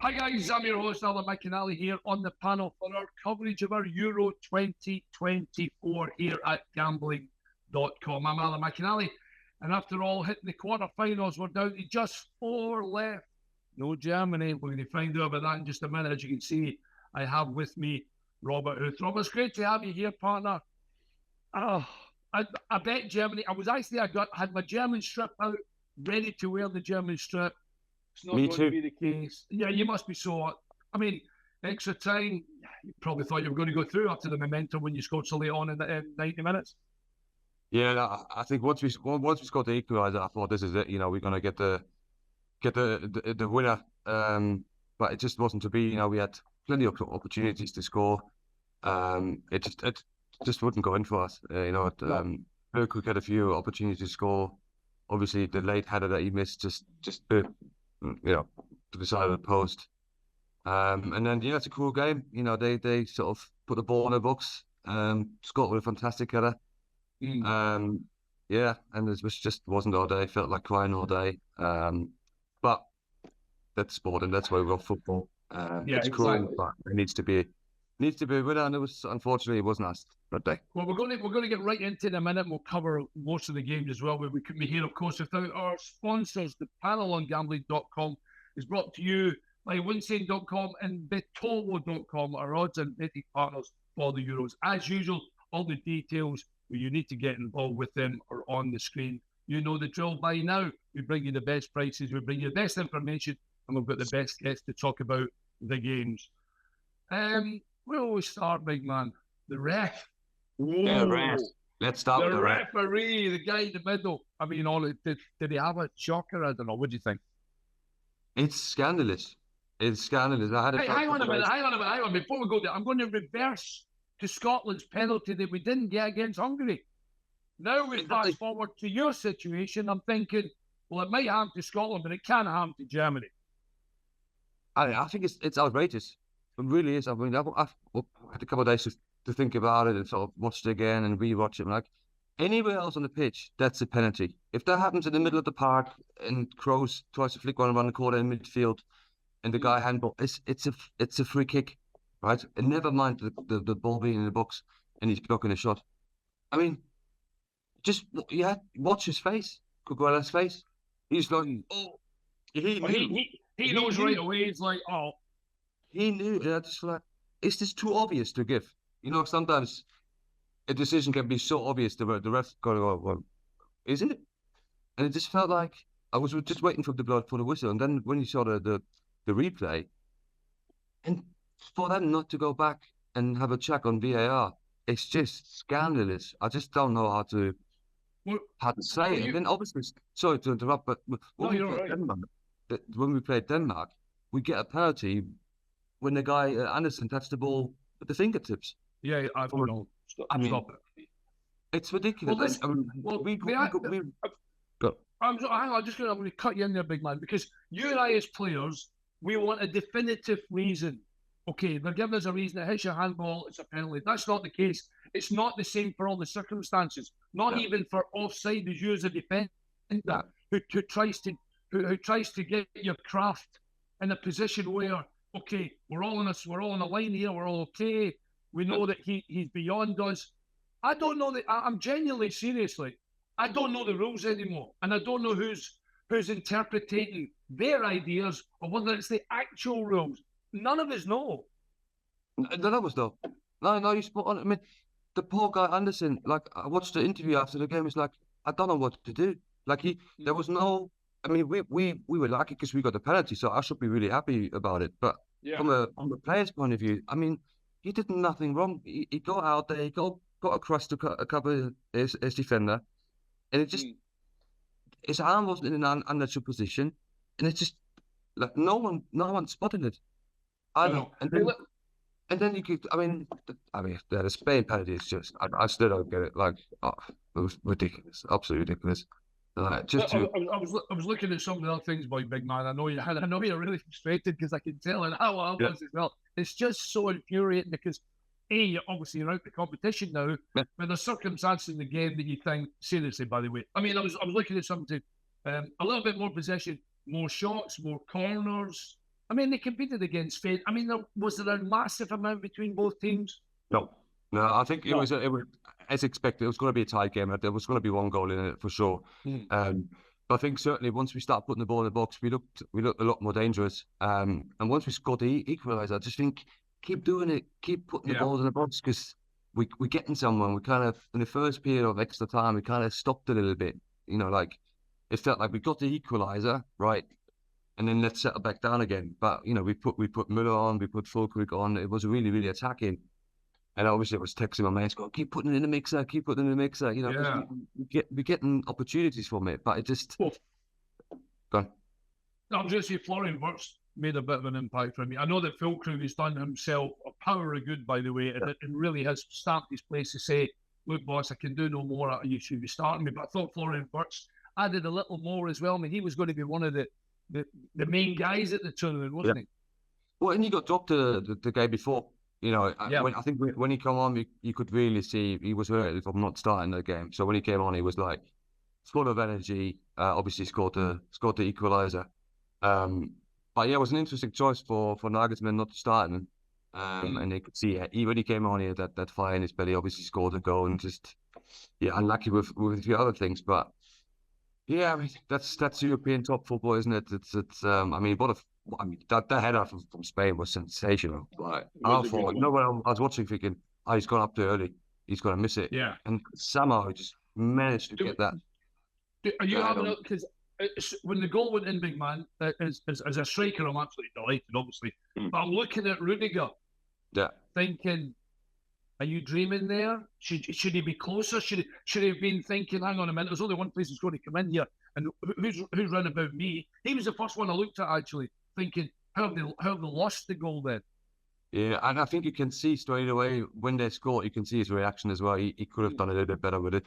Hi guys, I'm your host Alan McInally here on the panel for our coverage of our Euro 2024 here at Gambling.com. I'm Alan McInally, and after all, hitting the quarterfinals, we're down to just 4 left. No Germany. We're going to find out about that in just a minute. As you can see, I have with me Robert Huth. Robert, it's great to have you here, partner. I bet Germany. I had my German strip out, ready to wear the German strip. It's not Me going too. to be the case. Yeah, you must be so. I mean, extra time. You probably thought you were going to go through after the momentum when you scored so late on in 90 minutes. Yeah, I think once we scored the equaliser, I thought this is it. You know, we're gonna get the winner. But it just wasn't to be. You know, we had plenty of opportunities to score. It just wouldn't go in for us. Burke had a few opportunities to score. Obviously, the late header that he missed just to the side of the post. And then it's a cool game. You know, they sort of put the ball in the box. Scott with a fantastic header. And it just wasn't our day. Felt like crying all day. But that's sport, and that's why we got football. It's cruel, but it needs to be a winner, and unfortunately it wasn't us that day. Well, we're going to get right into it in a minute. We'll cover most of the games as well, where we couldn't be here, of course, without our sponsors. The panel on Gambling.com is brought to you by Winsane.com and Betolo.com, our odds and betting partners for the Euros. As usual, all the details where you need to get involved with them are on the screen. You know the drill by now. We bring you the best prices, we bring you the best information, and we've got the best guests to talk about the games. Where will we start, big man? The ref. Yeah, ref. Let's start with the referee, the guy in the middle. I mean, did he have a shocker? I don't know. What do you think? It's scandalous. It's scandalous. Hang on a minute. Before we go there, I'm going to reverse to Scotland's penalty that we didn't get against Hungary. Now we fast forward to your situation. I'm thinking, well, it might harm to Scotland, but it can harm to Germany. I think it's outrageous. It really is. I mean, I've had a couple of days to think about it and sort of watched it again and rewatch it. Like anywhere else on the pitch, that's a penalty. If that happens in the middle of the park and Kroos tries to flick one around the corner in midfield, and the guy handball, it's a free kick, right? And never mind the ball being in the box and he's blocking a shot. I mean, watch his face, Cucurella's face. He's like, he knows right away. He's like, oh. He knew. Just like, it's just too obvious to give. You know, sometimes a decision can be so obvious the ref's got to go, well, isn't it? And it just felt like I was just waiting for the whistle. And then when you saw the replay, and for them not to go back and have a check on VAR, it's just scandalous. I just don't know how to say it. And then obviously, sorry to interrupt, but when we played Denmark, we get a penalty when the guy Anderson touched the ball with the fingertips. Yeah, I don't know. Stop it. It's ridiculous. I'm just going to cut you in there, big man, because you and I as players, we want a definitive reason. Okay, they're giving us a reason. It hits your handball, it's a penalty. That's not the case. It's not the same for all the circumstances. Not even for offside as you as a defender who tries to get your craft in a position where, okay, we're all on a line here, we're all okay. We know that he's beyond us. I don't know that. I'm genuinely, seriously, I don't know the rules anymore, and I don't know who's interpreting their ideas or whether it's the actual rules. None of us know. None of us know. No, you spot on. I mean, the poor guy Anderson. Like, I watched the interview after the game. It's like, I don't know what to do. Like there was no. I mean, we were lucky because we got the penalty, so I should be really happy about it. But from a player's point of view, I mean, he did nothing wrong. He got out there, he got across to cover his defender, and it just his arm wasn't in an unnatural position, and it's just like no one spotted it. I don't. And then you could. I mean, the Spain penalty is just. I still don't get it. Like, it was ridiculous, absolutely ridiculous. I was looking at some of the other things, boy, big man. I know you're really frustrated because I can tell, and how I was as well. It's just so infuriating because you're obviously out the competition now, but there's circumstances in the game that you think seriously. By the way, I mean I was looking at something, a little bit more possession, more shots, more corners. I mean, they competed against Spain. I mean, was there a massive amount between both teams? No, no, I think it was as expected. It was going to be a tight game. There was going to be one goal in it for sure. But I think certainly once we start putting the ball in the box, we looked a lot more dangerous. And once we scored the equaliser, I just think keep doing it, keep putting the balls in the box, because we're getting someone. We kind of, in the first period of extra time, we kind of stopped a little bit. You know, like it felt like we got the equaliser right, and then let's settle back down again. But you know, we put Müller on, we put Fulkrug on. It was really, really attacking. And obviously, I was texting my mates, going, keep putting it in the mixer, keep putting it in the mixer. You know, we're getting opportunities from it, but it just. Well, gone. I'm just saying, Florian Wirtz made a bit of an impact for me. I know that Fulkrug has done himself a power of good, by the way, and really has stamped his place to say, look, boss, I can do no more. You should be starting me. But I thought Florian Wirtz added a little more as well. I mean, he was going to be one of the main guys at the tournament, wasn't he? Well, and he got dropped the game before. You know, I think when he came on, you could really see he was hurt from not starting the game. So when he came on, he was like full of energy. Obviously scored the equaliser. But yeah, it was an interesting choice for Nagelsmann not to start him. And they could see when he came on, he had that fire in his belly. Obviously scored a goal and just unlucky with a few other things. But yeah, I mean that's European top football, isn't it? It's I mean that header from Spain was sensational. Like I thought, I was watching thinking, he's gone up too early. He's going to miss it. Yeah. And somehow he just managed to get that. Are you having it? Because when the goal went in, big man, as a striker, I'm absolutely delighted, obviously. But I'm looking at Rudiger, thinking, are you dreaming there? Should he be closer? Should he have been thinking, hang on a minute, there's only one place that's going to come in here, and who's run about me? He was the first one I looked at, actually, thinking, how have they lost the goal then? Yeah, and I think you can see straight away when they score, you can see his reaction as well. He could have done a little bit better with it.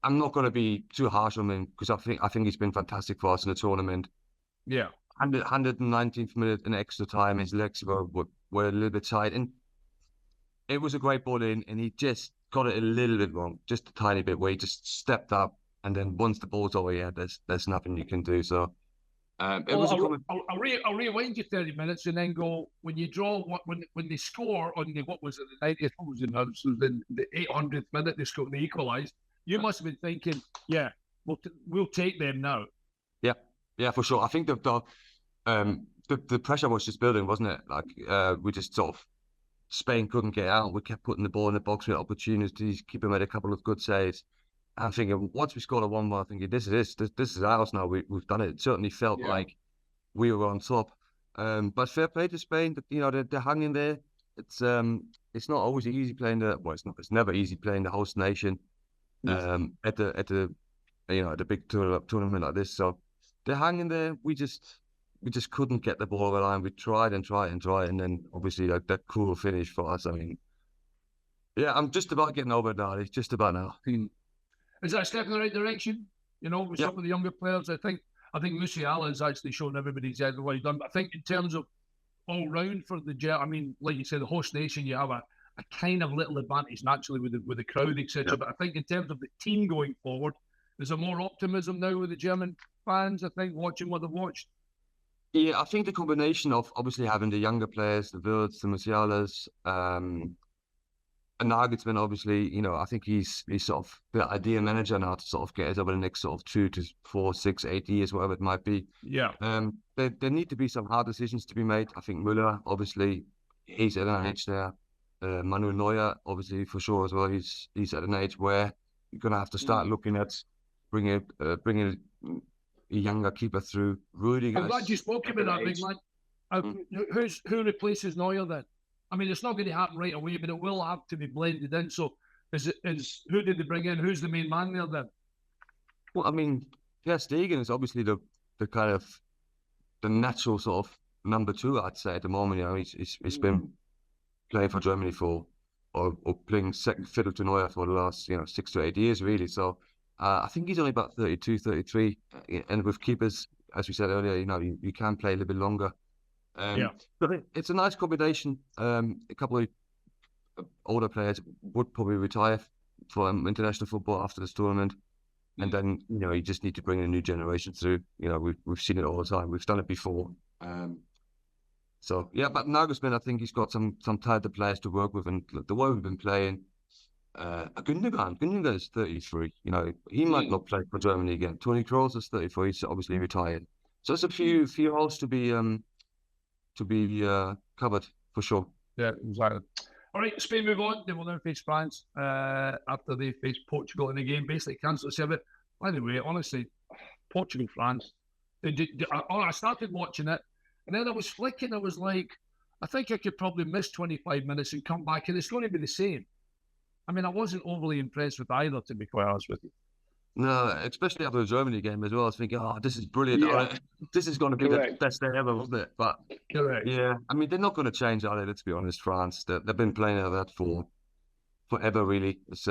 I'm not going to be too harsh on him because I think he's been fantastic for us in the tournament. Yeah. 119th minute in extra time, his legs were a little bit tight, and it was a great ball in, and he just got it a little bit wrong, just a tiny bit, where he just stepped up, and then once the ball's over, there's nothing you can do. So I'll rewind you 30 minutes and then go, when you draw when they score on the what was it, the 90th, what was it, the 800th minute they scored, they equalised. You must have been thinking, yeah, we'll take them now. Yeah, for sure. I think the pressure was just building, wasn't it? Like we just sort of, Spain couldn't get out. We kept putting the ball in the box with opportunities, keeping made a couple of good saves. I'm thinking, once we scored a 1-1, I'm thinking, this is ours now. We've done it. It certainly felt like we were on top. But fair play to Spain. You know, they're hanging there. It's not always easy playing it's never easy playing the host nation. At the big tournament like this. So they're hanging there. We just couldn't get the ball over the line. We tried, and then obviously that cool finish for us. I mean, yeah, I'm just about getting over it now. It's just about now. Is that a step in the right direction? You know, with some of the younger players, I think Musiala has actually shown everybody's head what he's done. But I think in terms of all round for I mean, like you said, the host nation, you have a kind of little advantage naturally with the crowd, etc. But I think in terms of the team going forward, there's a more optimism now with the German fans, I think, watching what they've watched. Yeah, I think the combination of obviously having the younger players, the Wirtz, the Musialas, and Nagelsmann, obviously, you know, I think he's sort of the ideal manager now to sort of get us over the next sort of 2 to 4, 6, 8 years, whatever it might be. Yeah. There need to be some hard decisions to be made. I think Müller, obviously, he's at an age there. Manuel Neuer, obviously, for sure as well. He's at an age where you're gonna have to start looking at bringing a younger keeper through. Rudiger. I'm glad you spoke about that, big man. Who replaces Neuer then? I mean, it's not going to happen right away, but it will have to be blended in. So, who did they bring in? Who's the main man there then? Well, I mean, Ter Stegen is obviously the kind of the natural sort of number 2, I'd say, at the moment. You know, he's been playing for Germany or playing second fiddle to Neuer for the last 6 to 8 years, really. So I think he's only about 32, 33, and with keepers, as we said earlier, you know, you can play a little bit longer. But it's a nice combination. A couple of older players would probably retire from international football after this tournament, and then you just need to bring a new generation through. You know, we've seen it all the time. We've done it before. So yeah, but Nagelsmann, I think he's got some talented players to work with, and the way we've been playing. Gundogan is 33. You know, he might not play for Germany again. Toni Kroos is 34. He's obviously retired. So it's a few holes to be covered for sure. Yeah, exactly. All right, Spain move on. They will now face France after they face Portugal in the game. Basically, cancel the series. By the way, honestly, Portugal, France. I started watching it, and then I was flicking. I was like, I think I could probably miss 25 minutes and come back, and it's going to be the same. I mean, I wasn't overly impressed with either, to be quite honest with you. No, especially after the Germany game as well. I was thinking, oh, this is brilliant. Yeah. This is going to be the Correct. best day ever, wasn't it? But Correct. yeah, I mean, they're not going to change, are they? Let's be honest, France. They've been playing like that for forever, really. It's,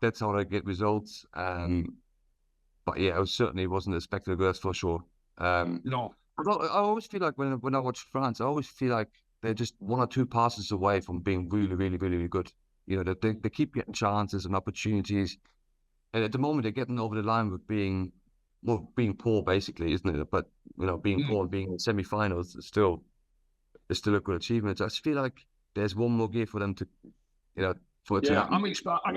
that's how they get results. But yeah, it certainly wasn't a spectacle, that's for sure. No. Although I always feel like when I watch France, I always feel like they're just one or two passes away from being really, really, really, really good. You know, they keep getting chances and opportunities. And at the moment, they're getting over the line with being poor, basically, isn't it? But, you know, being poor and being in semi-finals is still a good achievement. I just feel like there's one more gear for them to, you know, for it to happen. I'm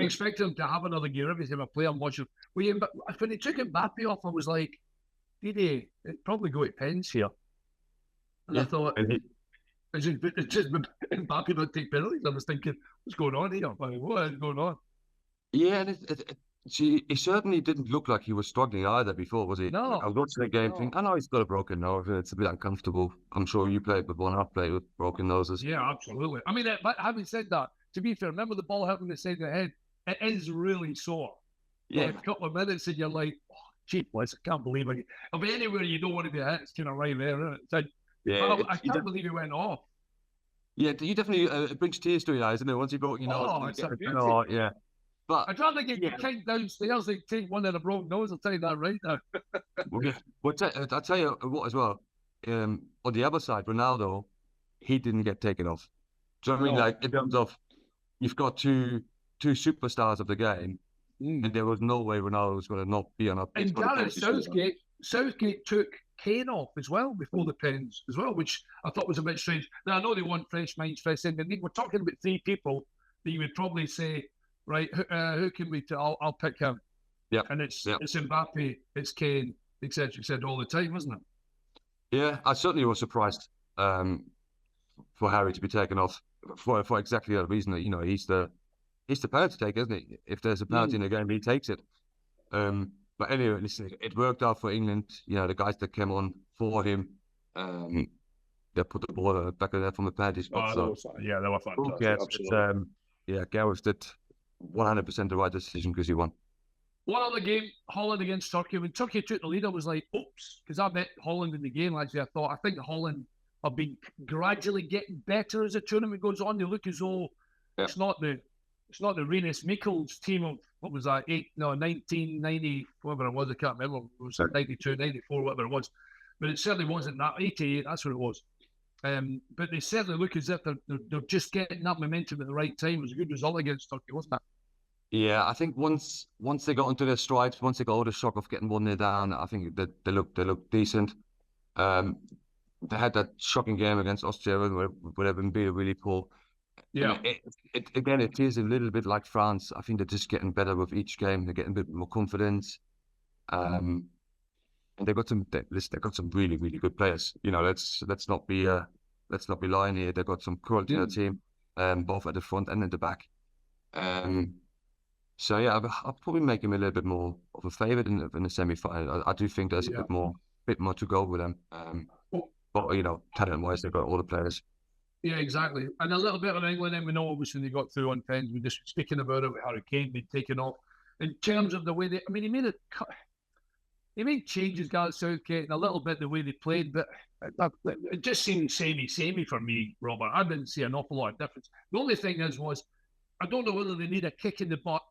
expecting them to have another gear every time I play. I'm watching. When they took Mbappe off, I was like, did they probably go at pens here? And I thought, it's just Mbappe not take penalties. I was thinking, what's going on here? What is going on? Yeah, and he certainly didn't look like he was struggling either before, was he? No. I was watching the game thinking, I know he's got a broken nose, and it's a bit uncomfortable. I'm sure you played with one, I've played with broken noses. Yeah, absolutely. I mean, but having said that, to be fair, remember the ball hitting the side of the head? It is really sore. Yeah. For a couple of minutes, and you're like, oh, gee, boys, I can't believe it. I'll be anywhere you don't want to be hit. It's kind of right there, isn't it? So, yeah. I can't believe he went off. Yeah, you definitely it brings tears to your eyes, isn't it? Once you broke, yeah. But I'd rather get kicked downstairs than take one in a broken nose. I'll tell you that right now. I'll tell you what as well. On the other side, Ronaldo, he didn't get taken off. Do you know what I mean? Like in terms of you've got two superstars of the game, and there was no way Ronaldo was going to not be on a. And Gareth Southgate took Kane off as well before the pens as well, which I thought was a bit strange. Now I know they want fresh minds, fresh in. We're talking about three people that you would probably say, right? Who can we? I'll pick him. Yeah, and it's Mbappe, it's Kane, etc. all the time, wasn't it? Yeah, I certainly was surprised for Harry to be taken off for exactly that reason. That, you know, he's the player to take, isn't he? If there's a penalty in the game, he takes it. But anyway, listen, it worked out for England. You know, the guys that came on for him, they put the ball back there from the penalty spot. They were fantastic. Yeah, Gareth did 100% the right decision because he won. One other game, Holland against Turkey. When Turkey took the lead, I was like, oops, because I bet Holland in the game. Actually, I think Holland have been gradually getting better as the tournament goes on. They look as though it's not the Rinus Mikkels team of, what was that, 1990, whatever it was, I can't remember. It was 92, 94, whatever it was. But it certainly wasn't that, 88, that's what it was. But they certainly look as if they're just getting that momentum at the right time. It was a good result against Turkey, wasn't it? Yeah, I think once they got into their stride, once they got over the shock of getting 1-0 down, I think that they looked decent. They had that shocking game against Austria where they've been really poor. Yeah. It feels a little bit like France. I think they're just getting better with each game. They're getting a bit more confidence. And they got some really, really good players. You know, let's not be lying here. They've got some quality in the team, both at the front and at the back. So yeah, I'll probably make him a little bit more of a favourite in the semi-final. I do think there's a bit more to go with them. But you know, talent-wise, they've got all the players. Yeah, exactly. And a little bit on England, and we know obviously they got through on pens. We're just speaking about it with Harry Kane being taken off. In terms of the way he made changes, Gareth Southgate, and a little bit the way they played, but it just seemed samey for me, Robert. I didn't see an awful lot of difference. The only thing was I don't know whether they need a kick in the butt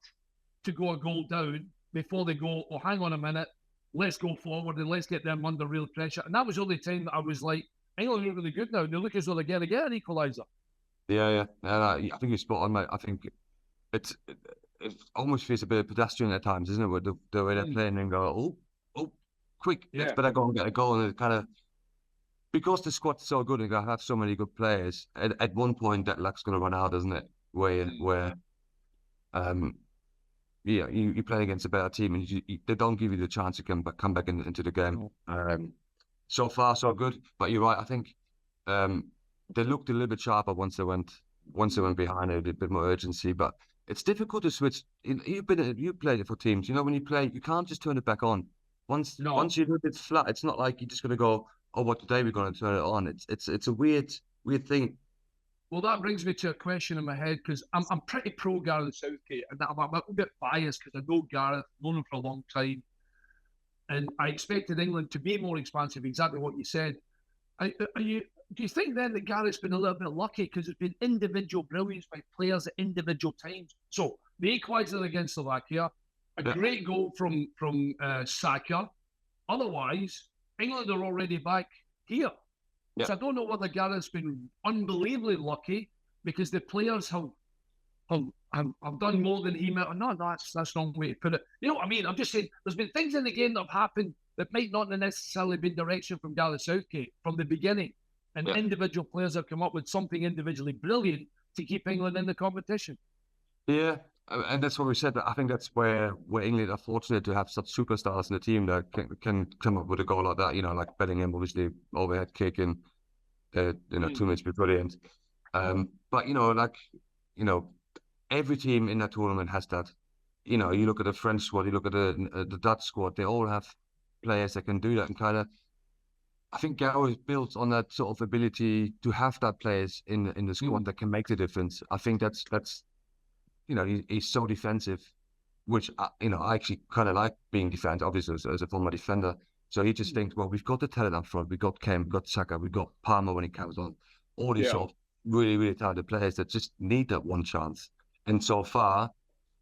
to go a goal down before they go, oh, hang on a minute, let's go forward and let's get them under real pressure. And that was the only time that I was like, England are really good now. They look as though they're going to get an equaliser. Yeah. I think you're spot on, mate. I think it almost feels a bit pedestrian at times, isn't it? With the way they're playing and go, oh, quick, let's better go and get a goal. And it kind of, because the squad's so good and I have so many good players, at one point that luck's going to run out, isn't it? Where yeah, you play against a better team and they don't give you the chance to come back into the game. So far so good, but you're right. I think they looked a little bit sharper once they went behind, a bit more urgency. But it's difficult to switch. You played it for teams. You know, when you play, you can't just turn it back on. Once you do it flat, it's not like you're just gonna go, oh, what today we're gonna turn it on. It's a weird thing. Well, that brings me to a question in my head because I'm pretty pro Gareth Southgate, and I'm a bit biased because I know Gareth, known him for a long time, and I expected England to be more expansive. Exactly what you said. Do you think then that Gareth's been a little bit lucky because it's been individual brilliance by players at individual times? So the equaliser against Slovakia, a great goal from Saka. Otherwise, England are already back here. Yeah. So I don't know whether Gareth's been unbelievably lucky because the players have done more than he might. No, that's the wrong way to put it. You know what I mean? I'm just saying there's been things in the game that have happened that might not necessarily been direction from Gareth Southgate from the beginning. And individual players have come up with something individually brilliant to keep England in the competition. Yeah, and that's what we said. I think that's where England are fortunate to have such superstars in the team that can come up with a goal like that. You know, like Bellingham, obviously overhead kick and 2 minutes be brilliant. But every team in that tournament has that. You know, you look at the French squad, you look at the Dutch squad. They all have players that can do that and kind of. I think Gareth built on that sort of ability to have that players in the squad that can make the difference. I think that's he's so defensive, which I actually kind of like being defensive, obviously as a former defender. So he just thinks, well, we've got the talent up front, we've got Kane, we've got Saka, we've got Palmer when he comes on, all these sort of really, really talented players that just need that one chance. And so far,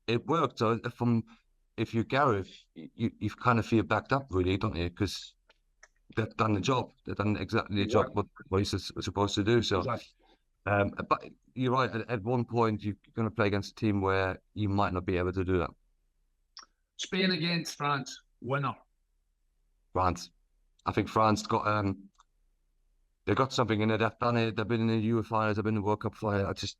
it worked. So if you're Gareth, you kind of feel backed up, really, don't you? Because they've done the job. They've done exactly the job what he's supposed to do. So, but you're right. At one point, you're going to play against a team where you might not be able to do that. Spain against France, winner. France. I think France got they got something in it. They've done it. They've been in the Euro finals. They've been in the World Cup finals.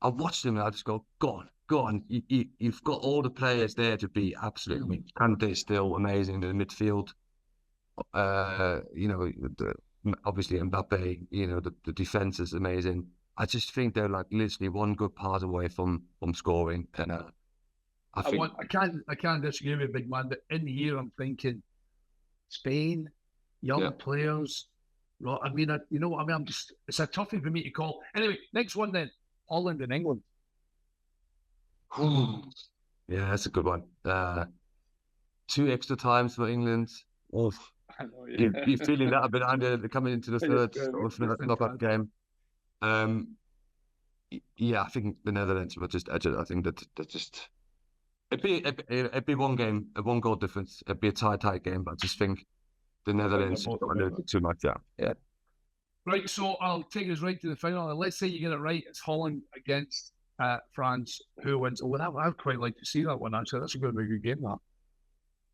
I watched them and I just go, go on. You've got all the players there to be absolutely. Kante still amazing in the midfield. Obviously Mbappe, the defense is amazing. I just think they're like literally one good pass away from scoring. And I can't disagree with big man, but in here I'm thinking Spain, young players. I mean, you know what I mean? It's a toughie for me to call. Anyway, next one then, Holland and England. Yeah, that's a good one. 2 extra times for England. Oh, I know, you're feeling that a bit under coming into the third knockout game. I think the Netherlands will just edge it. I think that just it'd be one game, a 1 goal difference. It'd be a tight game, but I just think the Netherlands got a little bit too much. Yeah. Right, so I'll take us right to the final. Let's say you get it right. It's Holland against France. Who wins? Oh, I'd quite like to see that one, actually. That's a good game, that.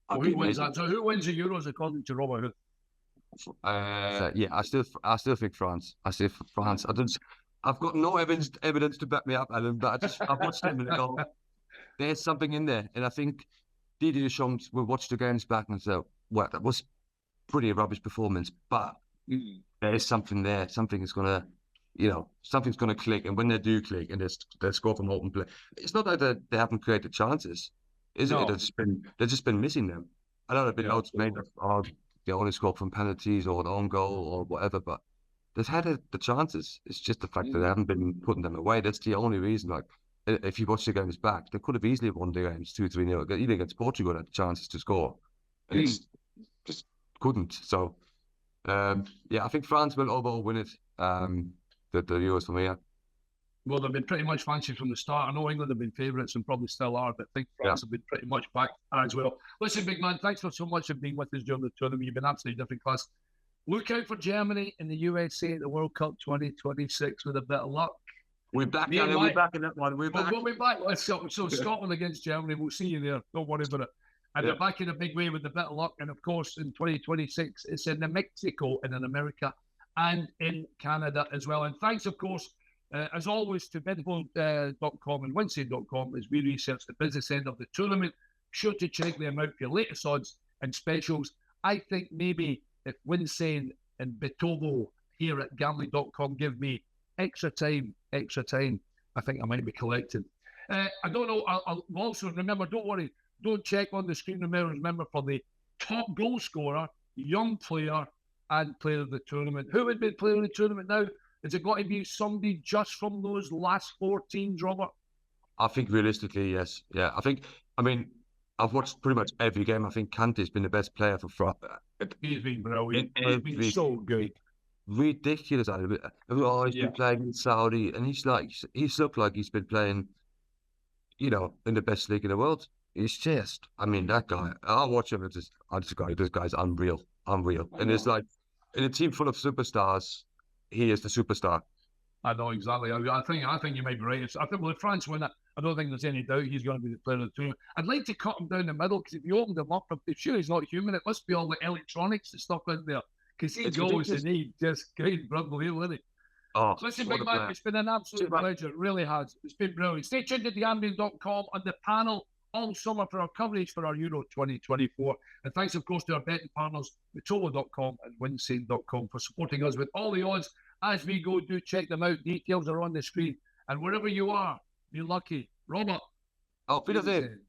Who wins that? So who wins the Euros according to Robert Huth? I still think France. I say France. I've got no evidence to back me up, Alan, but I've watched them and I go, there's something in there. And I think Didier Deschamps will watch the games back and say, well, that was pretty rubbish performance, but there is something there. Something's gonna click. And when they do click and they score from open play, it's not like they haven't created chances. Is it? They've just been missing them. I know they've been made of they only scored from penalties or an own goal or whatever, but they've had the chances. It's just the fact that they haven't been putting them away. That's the only reason. Like, if you watch the games back, they could have easily won the games 2-3-0. Even against Portugal, they had chances to score, and it's just couldn't. So, I think France will overall win it. The Euros for me. Well, they've been pretty much fancied from the start. I know England have been favourites and probably still are, but I think France have been pretty much back as well. Listen, big man, thanks for so much for being with us during the tournament. You've been absolutely different class. Look out for Germany and the USA at the World Cup 2026 with a bit of luck. We're back, we're back in that one. We'll be back. So Scotland against Germany, we'll see you there. Don't worry about it. And they're back in a big way with a bit of luck. And of course, in 2026, it's in Mexico and in America. and in Canada as well. And thanks, of course, as always, to Betdepot.com and Winston.com as we research the business end of the tournament. Sure to check them out for your latest odds and specials. I think maybe if Winston and Betovo here at Gambling.com give me extra time, I think I might be collecting. I don't know. I'll also remember, don't worry, don't check on the screen. Remember for the top goal scorer, young player, and player of the tournament. Who would be player of the tournament now? Has it got to be somebody just from those last 4 teams, Robert? I think realistically, yes. Yeah, I mean, I've watched pretty much every game. I think Kante's been the best player for France. He's been brilliant. He's been so good. Ridiculous. He's been playing in Saudi, and he's looked like he's been playing, in the best league in the world. It's just, I mean, that guy, I'll watch him. This guy's unreal. And it's like, in a team full of superstars, he is the superstar. I know exactly. I think you might be right. I think if France win it, I don't think there's any doubt he's going to be the player of the tournament. I'd like to cut him down the middle because if you opened him up, I'm sure he's not human. It must be all the electronics and stuff in there because he goes and he just great, unbelievable, isn't he? Oh, listen, big man, it's been an absolute pleasure. It really has. It's been brilliant. Stay tuned to Gambling.com on the panel all summer for our coverage for our Euro 2024. And thanks, of course, to our betting partners, Metovo.com and Winsane.com for supporting us with all the odds as we go. Do check them out. Details are on the screen. And wherever you are, be lucky. Robert. Auf Wiedersehen.